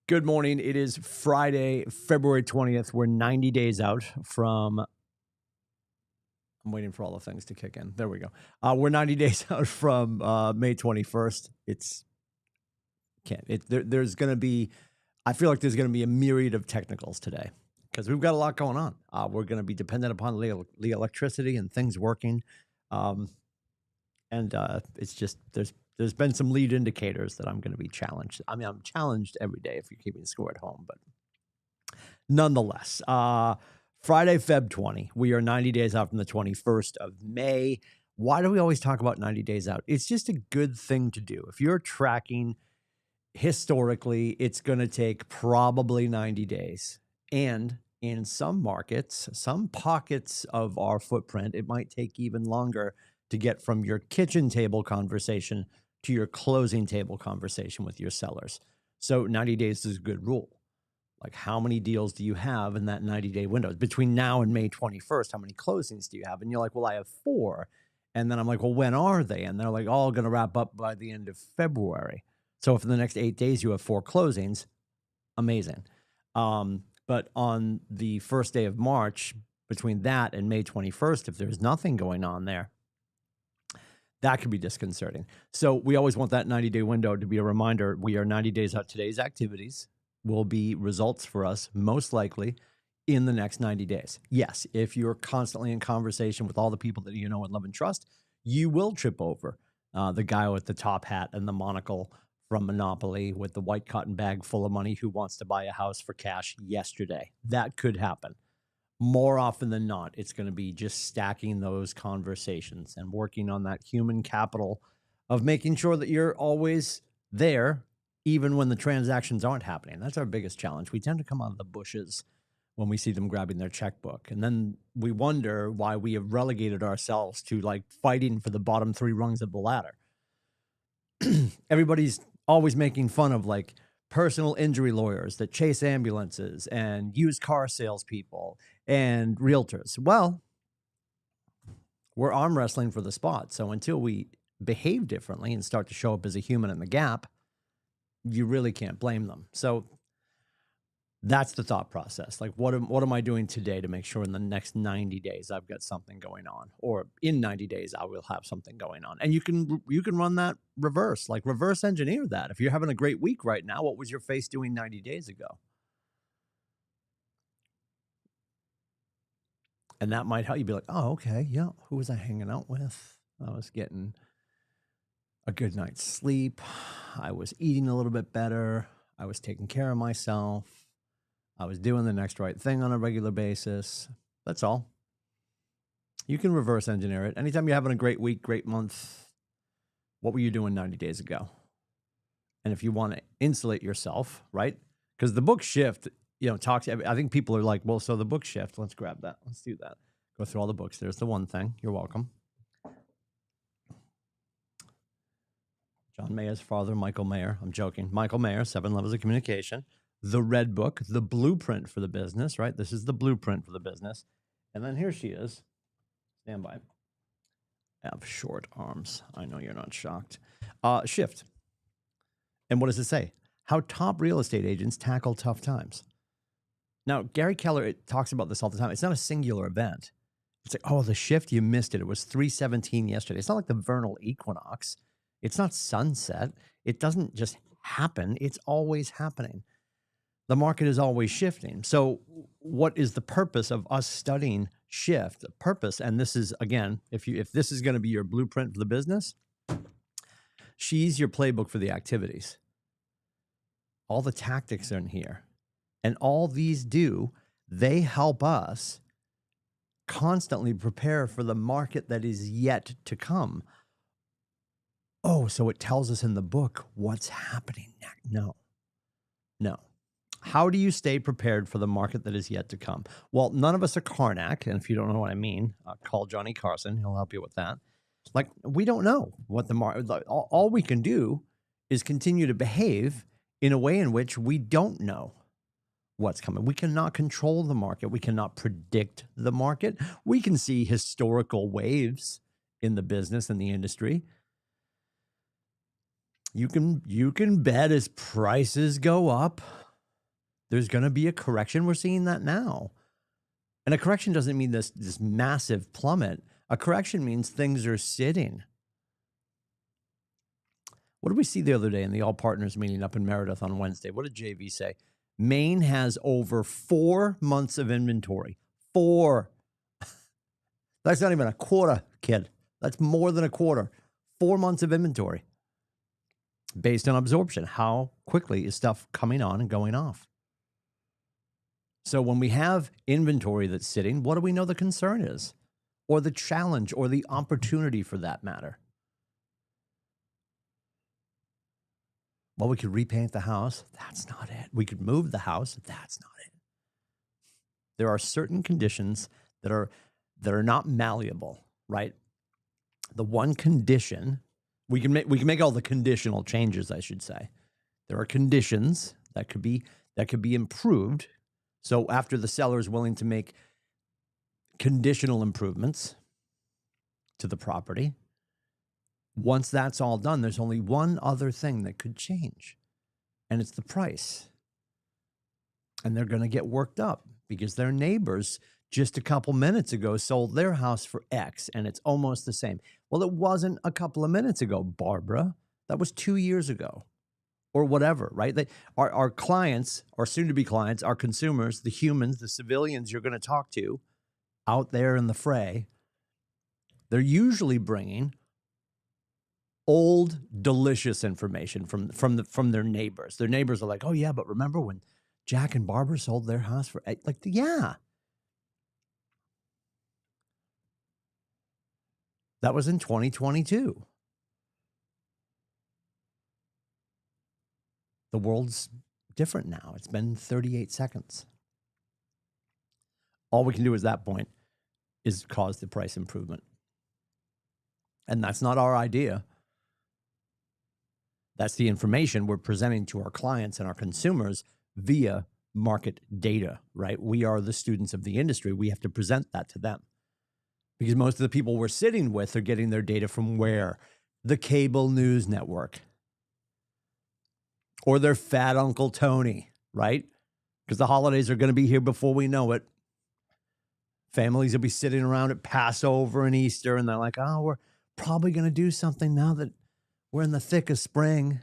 Good morning. It is Friday, February 20th. We're 90 days out from, I'm waiting for all the things to kick in. There we go. We're 90 days out from May 21st. There's going to be, I feel like there's going to be a myriad of technicals today because we've got a lot going on. We're going to be dependent upon the electricity and things working. Um, it's just, there's been some lead indicators that I'm going to be challenged. I mean, I'm challenged every day if you're keeping score at home, but nonetheless, Friday, Feb 20, we are 90 days out from the 21st of May. Why do we always talk about 90 days out? It's just a good thing to do. If you're tracking historically, it's going to take probably 90 days. And in some markets, some pockets of our footprint, it might take even longer to get from your kitchen table conversation to your closing table conversation with your sellers. So 90 days is a good rule. Like, how many deals do you have in that 90-day window? Between now and May 21st, how many closings do you have? And you're like, well, I have 4. And then I'm like, well, when are they? And they're like, all going to wrap up by the end of February. So if in the next 8 days you have 4 closings, amazing. But on the first day of March, between that and May 21st, if there's nothing going on there, that could be disconcerting. So we always want that 90-day window to be a reminder. We are 90 days out. Today's activities will be results for us, most likely, in the next 90 days. Yes, if you're constantly in conversation with all the people that you know and love and trust, you will trip over the guy with the top hat and the monocle from Monopoly with the white cotton bag full of money who wants to buy a house for cash yesterday. That could happen. More often than not, it's going to be just stacking those conversations and working on that human capital of making sure that you're always there, even when the transactions aren't happening. That's our biggest challenge. We tend to come out of the bushes when we see them grabbing their checkbook. And then we wonder why we have relegated ourselves to like fighting for the bottom 3 rungs of the ladder. Everybody's always making fun of like personal injury lawyers that chase ambulances and used car salespeople and realtors. Well, we're arm wrestling for the spot. So until we behave differently and start to show up as a human in the gap, you really can't blame them. So that's the thought process. Like, what am I doing today to make sure in the next 90 days I've got something going on, or in 90 days I will have something going on? And you can run that reverse, like reverse engineer that. If you're having a great week right now, what was your face doing 90 days ago? And that might help you be like, oh, okay, yeah, who was I hanging out with? I was getting a good night's sleep. I was eating a little bit better. I was taking care of myself. I was doing the next right thing on a regular basis. That's all. You can reverse engineer it. Anytime you're having a great week, great month, what were you doing 90 days ago? And if you want to insulate yourself, right? Because the book shift, I think people are like, well, so the book shift, let's grab that. Let's do that. Go through all the books. There's the one thing. You're welcome. John Mayer's father, Michael Mayer. I'm joking. Michael Mayer, 7 Levels of Communication. The Red Book, the blueprint for the business, right? This is the blueprint for the business. And then here she is. Stand by. I have short arms. I know you're not shocked. Shift. And what does it say? How top real estate agents tackle tough times. Now, Gary Keller talks about this all the time. It's not a singular event. It's like, oh, the shift, you missed it. It was 317 yesterday. It's not like the vernal equinox. It's not sunset. It doesn't just happen. It's always happening. The market is always shifting. So what is the purpose of us studying shift? The purpose, and this is, again, if this is going to be your blueprint for the business, she's your playbook for the activities. All the tactics are in here. And all these they help us constantly prepare for the market that is yet to come. Oh, so it tells us in the book what's happening next. No. How do you stay prepared for the market that is yet to come? Well, none of us are Karnak. And if you don't know what I mean, call Johnny Carson. He'll help you with that. Like, we don't know what the market, all we can do is continue to behave in a way in which we don't know what's coming. We cannot control the market. We cannot predict the market. We can see historical waves in the business and the industry. You can bet as prices go up, There's going to be a correction. We're seeing that now. And a correction doesn't mean this massive plummet. A correction means things are sitting. What did we see the other day in the All Partners meeting up in Meredith on Wednesday? What did JV say? Maine has over 4 months of inventory. 4. That's not even a quarter, kid. That's more than a quarter. 4 months of inventory based on absorption. How quickly is stuff coming on and going off? So when we have inventory that's sitting, what do we know the concern is? Or the challenge or the opportunity for that matter? Well, we could repaint the house. That's not it. We could move the house. That's not it. There are certain conditions that are not malleable, right? The one condition, we can make all the conditional changes, I should say. There are conditions that could be improved. So after the seller is willing to make conditional improvements to the property, once that's all done, there's only one other thing that could change, and it's the price. And they're going to get worked up because their neighbors just a couple minutes ago sold their house for X, and it's almost the same. Well, it wasn't a couple of minutes ago, Barbara. That was 2 years ago or whatever, right? Our clients, our soon-to-be clients, our consumers, the humans, the civilians you're going to talk to out there in the fray, they're usually bringing old, delicious information from their neighbors. Their neighbors are like, oh, yeah, but remember when Jack and Barbara sold their house for, like, yeah. That was in 2022. The world's different now. It's been 38 seconds. All we can do at that point is cause the price improvement. And that's not our idea. That's the information we're presenting to our clients and our consumers via market data, right? We are the students of the industry. We have to present that to them because most of the people we're sitting with are getting their data from where? The cable news network or their fat Uncle Tony, right? Because the holidays are going to be here before we know it. Families will be sitting around at Passover and Easter, and they're like, oh, we're probably going to do something now that we're in the thick of spring.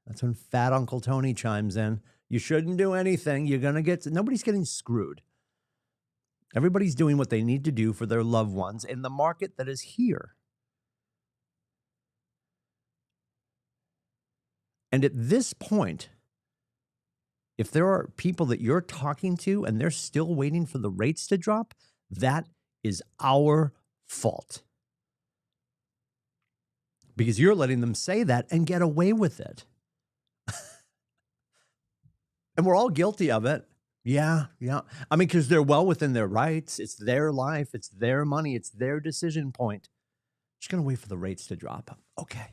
That's when fat Uncle Tony chimes in. You shouldn't do anything. You're going to get... Nobody's getting screwed. Everybody's doing what they need to do for their loved ones in the market that is here. And at this point, if there are people that you're talking to and they're still waiting for the rates to drop, that is our fault. Because you're letting them say that and get away with it. And we're all guilty of it. Yeah. I mean, because they're well within their rights. It's their life. It's their money. It's their decision point. Just going to wait for the rates to drop. Okay.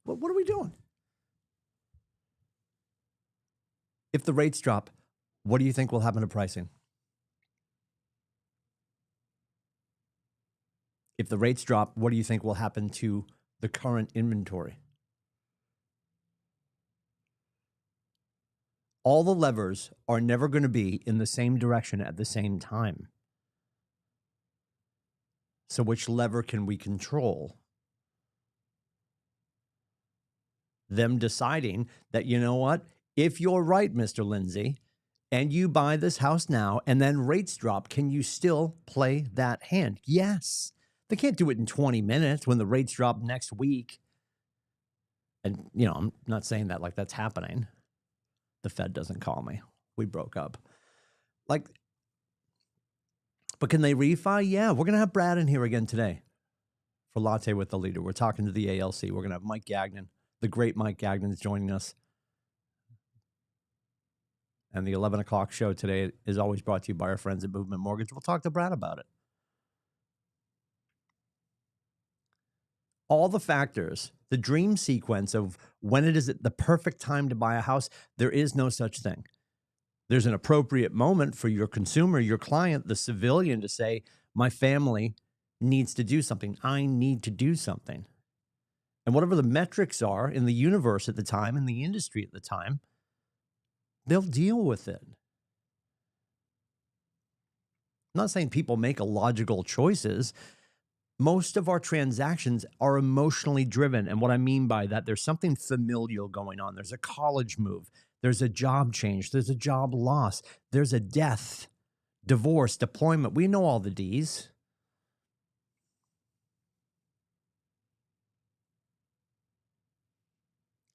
What are we doing? If the rates drop, what do you think will happen to pricing? If the rates drop, what do you think will happen to the current inventory? All the levers are never going to be in the same direction at the same time. So which lever can we control? Them deciding that, you know what, if you're right, Mr. Lindsay, and you buy this house now and then rates drop, can you still play that hand? Yes. They can't do it in 20 minutes when the rates drop next week. And, you know, I'm not saying that like that's happening. The Fed doesn't call me. We broke up. Like, but can they refi? Yeah, we're going to have Brad in here again today for Latte with the Leader. We're talking to the ALC. We're going to have Mike Gagnon. The great Mike Gagnon is joining us. And the 11 o'clock show today is always brought to you by our friends at Movement Mortgage. We'll talk to Brad about it. All the factors, the dream sequence of when it is the perfect time to buy a house, there is no such thing. There's an appropriate moment for your consumer, your client, the civilian to say, my family needs to do something. I need to do something. And whatever the metrics are in the universe at the time, in the industry at the time, they'll deal with it. I'm not saying people make illogical choices. Most of our transactions are emotionally driven. And what I mean by that, there's something familial going on. There's a college move. There's a job change. There's a job loss. There's a death, divorce, deployment. We know all the D's.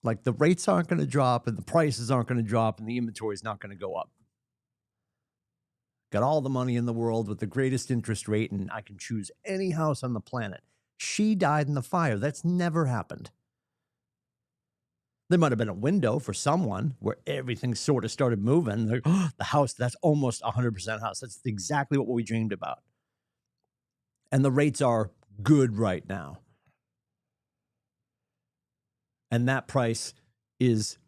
Like the rates aren't going to drop and the prices aren't going to drop and the inventory is not going to go up. Got all the money in the world with the greatest interest rate and I can choose any house on the planet. She died in the fire. That's never happened. There might have been a window for someone where everything sort of started moving. Like, oh, the house, that's almost 100% house. That's exactly what we dreamed about. And the rates are good right now. And that price is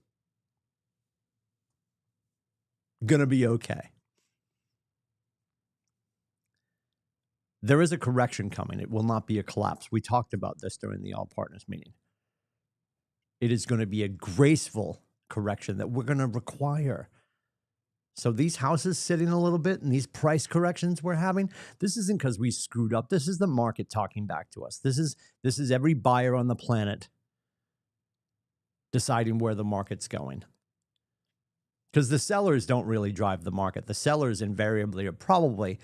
going to be okay. There is a correction coming. It will not be a collapse. We talked about this during the All Partners meeting. It is going to be a graceful correction that we're going to require. So these houses sitting a little bit and these price corrections we're having, this isn't because we screwed up. This is the market talking back to us. This is every buyer on the planet deciding where the market's going. Because the sellers don't really drive the market. The sellers invariably are probably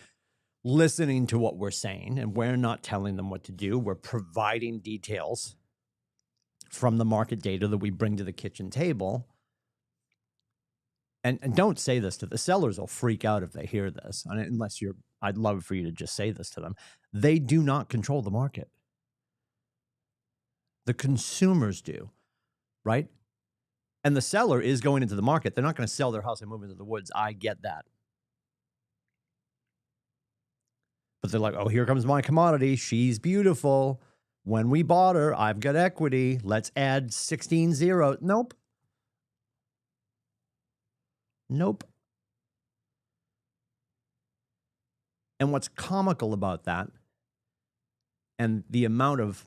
listening to what we're saying, and we're not telling them what to do. We're providing details from the market data that we bring to the kitchen table. And don't say this to the sellers. Will freak out if they hear this. Unless I'd love for you to just say this to them. They do not control the market. The consumers do, right? And the seller is going into the market. They're not going to sell their house and move into the woods. I get that. But they're like, oh, here comes my commodity. She's beautiful. When we bought her, I've got equity. Let's add 16 zeros. Nope. Nope. And what's comical about that and the amount of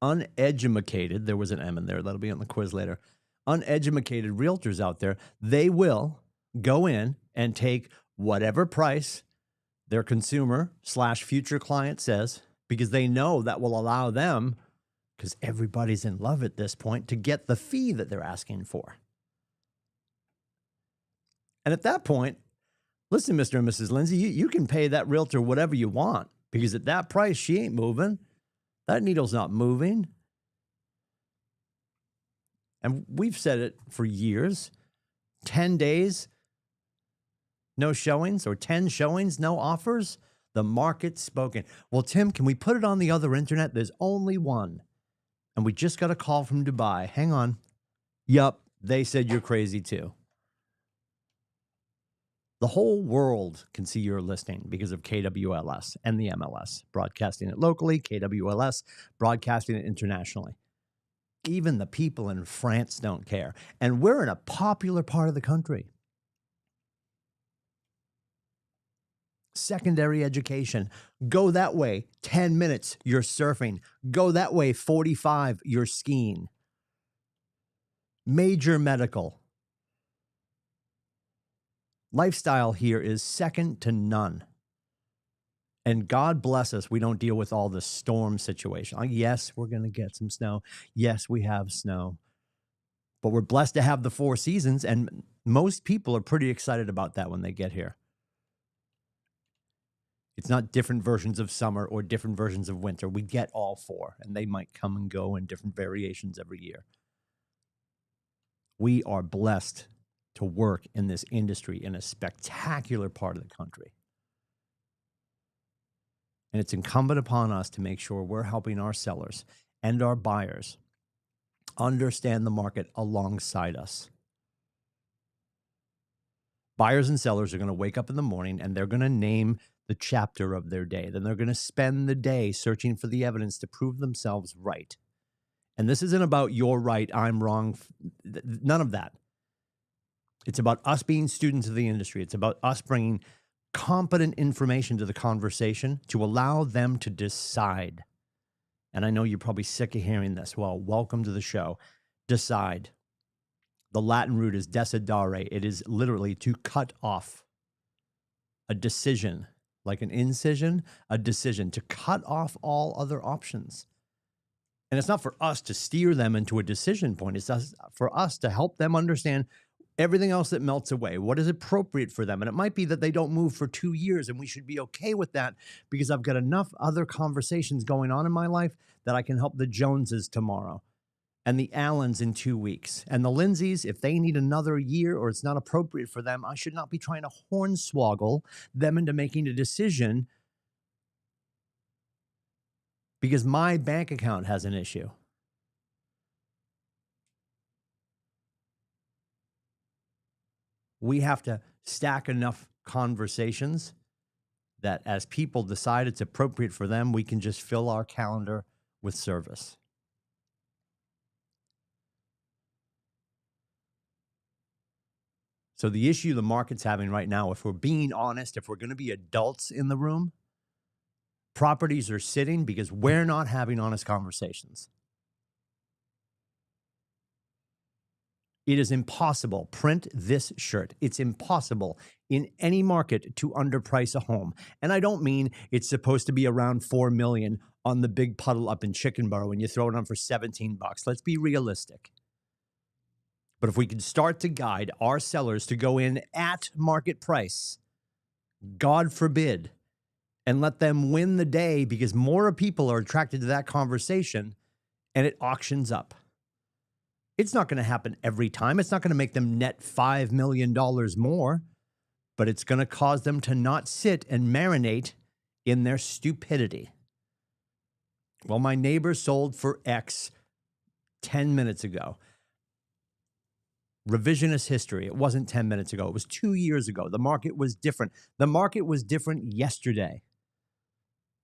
uneducated, there was an M in there, that'll be on the quiz later, uneducated realtors out there, they will go in and take whatever price their consumer/future client says, because they know that will allow them, because everybody's in love at this point, to get the fee that they're asking for. And at that point, listen, Mr. and Mrs. Lindsay, you can pay that realtor whatever you want, because at that price, she ain't moving. That needle's not moving. And we've said it for years. 10 days, no showings, or 10 showings, no offers. The market's spoken. Well, Tim, can we put it on the other internet? There's only one. And we just got a call from Dubai. Hang on. Yup, they said you're crazy too. The whole world can see your listing because of KWLS and the MLS, broadcasting it locally, KWLS, broadcasting it internationally. Even the people in France don't care. And we're in a popular part of the country. Secondary education. Go that way, 10 minutes, you're surfing. Go that way, 45, you're skiing. Major medical. Lifestyle here is second to none. And God bless us, we don't deal with all the storm situation. Yes, we're going to get some snow. Yes, we have snow. But we're blessed to have the 4 seasons, and most people are pretty excited about that when they get here. It's not different versions of summer or different versions of winter. We get all 4, and they might come and go in different variations every year. We are blessed to work in this industry in a spectacular part of the country. And it's incumbent upon us to make sure we're helping our sellers and our buyers understand the market alongside us. Buyers and sellers are going to wake up in the morning and they're going to name the chapter of their day. Then they're going to spend the day searching for the evidence to prove themselves right. And this isn't about you're right, I'm wrong. None of that. It's about us being students of the industry. It's about us bringing competent information to the conversation to allow them to decide. And I know you're probably sick of hearing this. Well, welcome to the show. Decide. The Latin root is decidere. It is literally to cut off. A decision, like an incision, a decision, to cut off all other options. And it's not for us to steer them into a decision point. It's for us to help them understand everything else that melts away. What is appropriate for them? And it might be that they don't move for 2 years, and we should be okay with that because I've got enough other conversations going on in my life that I can help the Joneses tomorrow and the Allens in 2 weeks and the Lindsays, if they need another year or it's not appropriate for them, I should not be trying to hornswoggle them into making a decision because my bank account has an issue. We have to stack enough conversations that as people decide it's appropriate for them, we can just fill our calendar with service. So the issue the market's having right now, if we're being honest, if we're going to be adults in the room, properties are sitting because we're not having honest conversations. It is impossible. Print this shirt. It's impossible in any market to underprice a home. And I don't mean it's supposed to be around $4 million on the big puddle up in Chickenboro and you throw it on for $17. Let's be realistic. But if we could start to guide our sellers to go in at market price, God forbid, and let them win the day because more people are attracted to that conversation and it auctions up. It's not going to happen every time. It's not going to make them net $5 million more, but it's going to cause them to not sit and marinate in their stupidity. Well, my neighbor sold for X 10 minutes ago. Revisionist history. It wasn't 10 minutes ago. It was 2 years ago. The market was different. The market was different yesterday.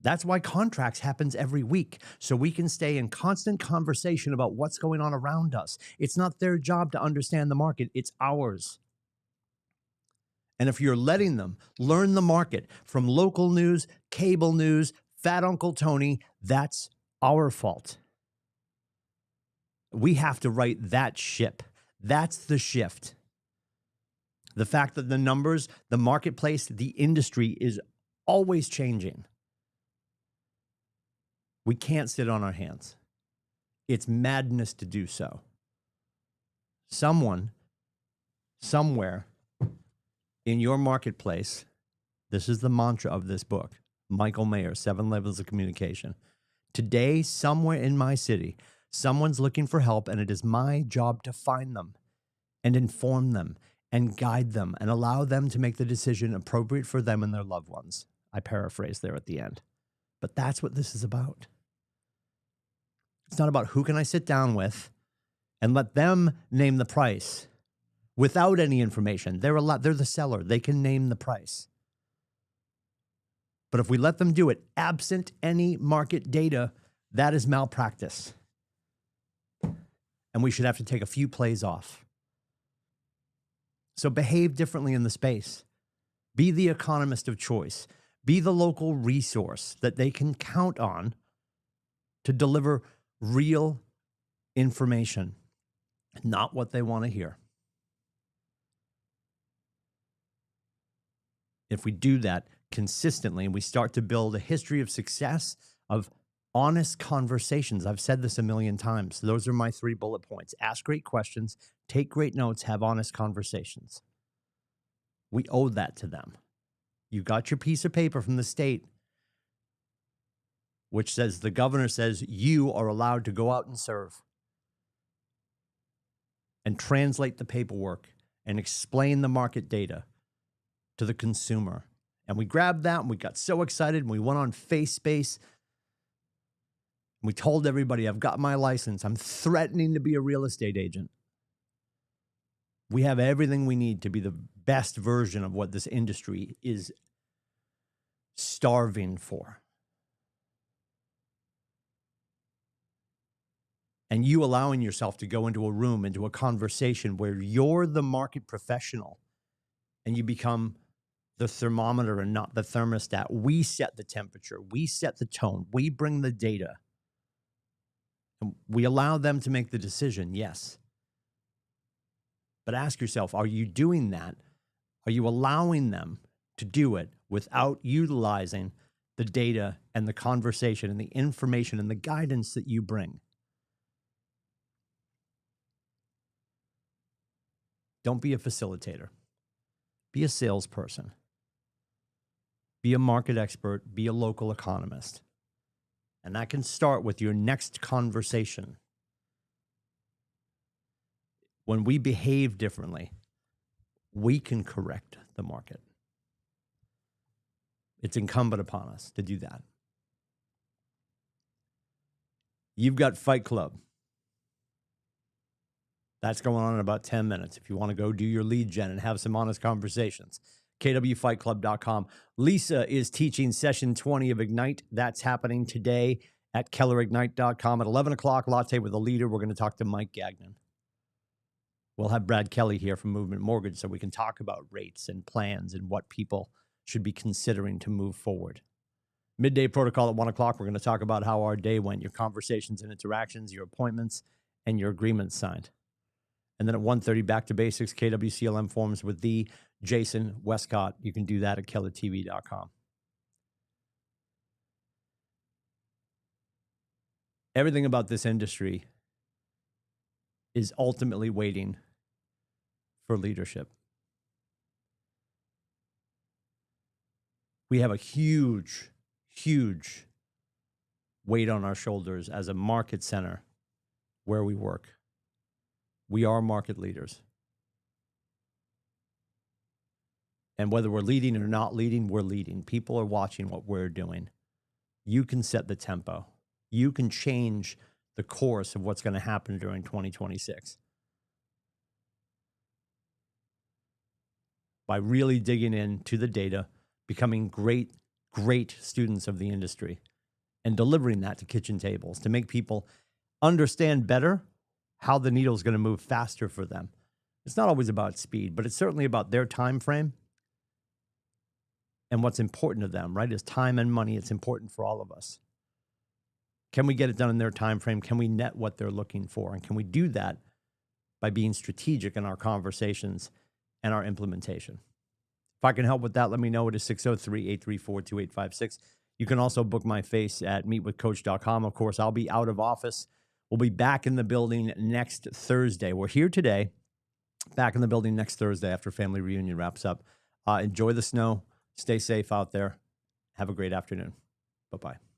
That's why contracts happens every week, so we can stay in constant conversation about what's going on around us. It's not their job to understand the market. It's ours. And if you're letting them learn the market from local news, cable news, Fat Uncle Tony, that's our fault. We have to right that ship. That's the shift. The fact that the numbers, the marketplace, the industry is always changing. We can't sit on our hands. It's madness to do so. Someone, somewhere in your marketplace, this is the mantra of this book, Michael Mayer, 7 Levels of Communication. Today, somewhere in my city, someone's looking for help, and it is my job to find them and inform them and guide them and allow them to make the decision appropriate for them and their loved ones. I paraphrase there at the end. But that's what this is about. It's not about who can I sit down with and let them name the price without any information. They're the seller. They can name the price. But if we let them do it absent any market data, that is malpractice. And we should have to take a few plays off. So behave differently in the space. Be the economist of choice. Be the local resource that they can count on to deliver real information, not what they want to hear. If we do that consistently and we start to build a history of success, of honest conversations, I've said this a million times. Those are my 3 bullet points. Ask great questions, take great notes, have honest conversations. We owe that to them. You got your piece of paper from the state, which says the governor says you are allowed to go out and serve and translate the paperwork and explain the market data to the consumer. And we grabbed that and we got so excited and we went on FaceSpace. And we told everybody, I've got my license. I'm threatening to be a real estate agent. We have everything we need to be the best version of what this industry is starving for. And you allowing yourself to go into a room, into a conversation where you're the market professional and you become the thermometer and not the thermostat. We set the temperature. We set the tone. We bring the data. And we allow them to make the decision, yes. But ask yourself, are you doing that? Are you allowing them to do it without utilizing the data and the conversation and the information and the guidance that you bring? Don't be a facilitator. Be a salesperson. Be a market expert. Be a local economist. And that can start with your next conversation. When we behave differently, we can correct the market. It's incumbent upon us to do that. You've got Fight Club. That's going on in about 10 minutes. If you want to go do your lead gen and have some honest conversations, KWFightClub.com. Lisa is teaching session 20 of Ignite. That's happening today at KellerIgnite.com at 11 o'clock. Latte with a leader. We're going to talk to Mike Gagnon. We'll have Brad Kelly here from Movement Mortgage so we can talk about rates and plans and what people should be considering to move forward. Midday protocol at 1 o'clock. We're going to talk about how our day went, your conversations and interactions, your appointments, and your agreements signed. And then at 1:30, back to basics, KWCLM forms with the Jason Westcott. You can do that at kellertv.com. Everything about this industry is ultimately waiting for leadership. We have a huge, huge weight on our shoulders as a market center where we work. We are market leaders. And whether we're leading or not leading, we're leading. People are watching what we're doing. You can set the tempo. You can change the course of what's going to happen during 2026 by really digging into the data, becoming great, great students of the industry, and delivering that to kitchen tables to make people understand better how the needle is going to move faster for them. It's not always about speed, but it's certainly about their time frame and what's important to them, right? Is time and money. It's important for all of us. Can we get it done in their time frame? Can we net what they're looking for? And can we do that by being strategic in our conversations and our implementation? If I can help with that, let me know. It is 603-834-2856. You can also book my face at meetwithcoach.com. Of course, I'll be out of office. We'll be back in the building next Thursday. We're here today, back in the building next Thursday after family reunion wraps up. Enjoy the snow. Stay safe out there. Have a great afternoon. Bye-bye.